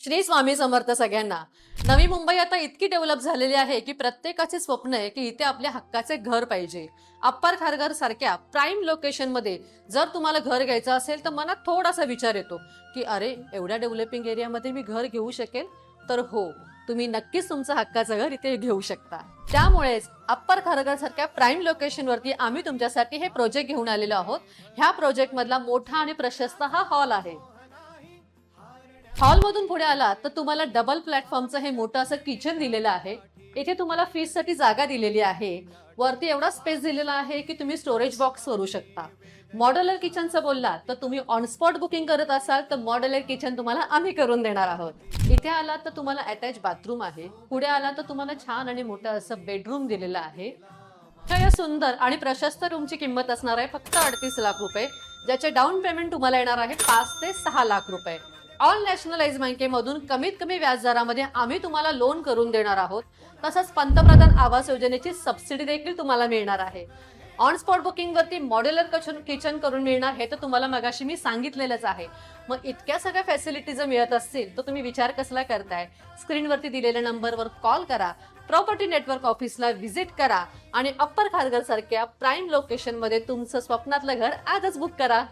श्री स्वामी समर्थ सगळ्यांना. नवी मुंबई आता इतकी डेव्हलप झालेली आहे की प्रत्येकाचे स्वप्न आहे की इथे आपल्या हक्काचे घर पाहिजे. अप्पर खारघर सारख्या प्राईम लोकेशन मध्ये जर तुम्हाला घर घ्यायचं असेल तर मनात थोडासा विचार येतो की अरे एवढ्या डेव्हलपिंग एरियामध्ये मी घर घेऊ शकेल. तर हो, तुम्ही नक्कीच तुमचं हक्काचं घर इथे घेऊ शकता. त्यामुळेच अप्पर खारघर सारख्या प्राईम लोकेशन वरती आम्ही तुमच्यासाठी हे प्रोजेक्ट घेऊन आलेलो आहोत. ह्या प्रोजेक्ट मधला मोठा आणि प्रशस्त हा हॉल आहे. हॉलमधून पुढे आलात तर तुम्हाला डबल प्लॅटफॉर्मचं हे मोठं असं किचन दिलेलं आहे. इथे तुम्हाला फ्रीज साठी जागा दिलेली आहे. वरती एवढा स्पेस दिलेला आहे की तुम्ही स्टोरेज बॉक्स करू शकता. मॉड्युलर किचनचं बोललात तर तुम्ही ऑन स्पॉट बुकिंग करत असाल तर मॉड्युलर किचन तुम्हाला आम्ही करून देणार आहोत. इथे आलात तर तुम्हाला अटॅच बाथरूम आहे. पुढे आलात तर तुम्हाला छान आणि मोठं असं बेडरूम दिलेलं आहे. या सुंदर आणि प्रशस्त रूमची किंमत असणार आहे फक्त 38 लाख रुपये, ज्याचे डाऊन पेमेंट तुम्हाला येणार आहे 5 ते 6 लाख रुपये. ऑल नॅशनलाइज बँकेमधून कमीत कमी व्याजदरामध्ये आम्ही तुम्हाला लोन करून देणार आहोत. तसंच पंतप्रधान आवास योजनेची सबसिडी देखील तुम्हाला मिळणार आहे. ऑन स्पॉट बुकिंग वरती मॉड्युलर किचन करून मिळणार हे तर तुम्हाला मगाशी मी सांगितलेलंच आहे. मग इतक्या सगळ्या फॅसिलिटीज मिळत असतील तर तुम्ही विचार कसला करताय? स्क्रीनवरती दिलेल्या नंबरवर कॉल करा, प्रॉपर्टी नेटवर्क ऑफिसला व्हिजिट करा आणि अप्पर खारघर सारख्या प्राईम लोकेशन मध्ये तुमचं स्वप्नातलं घर आजच बुक करा.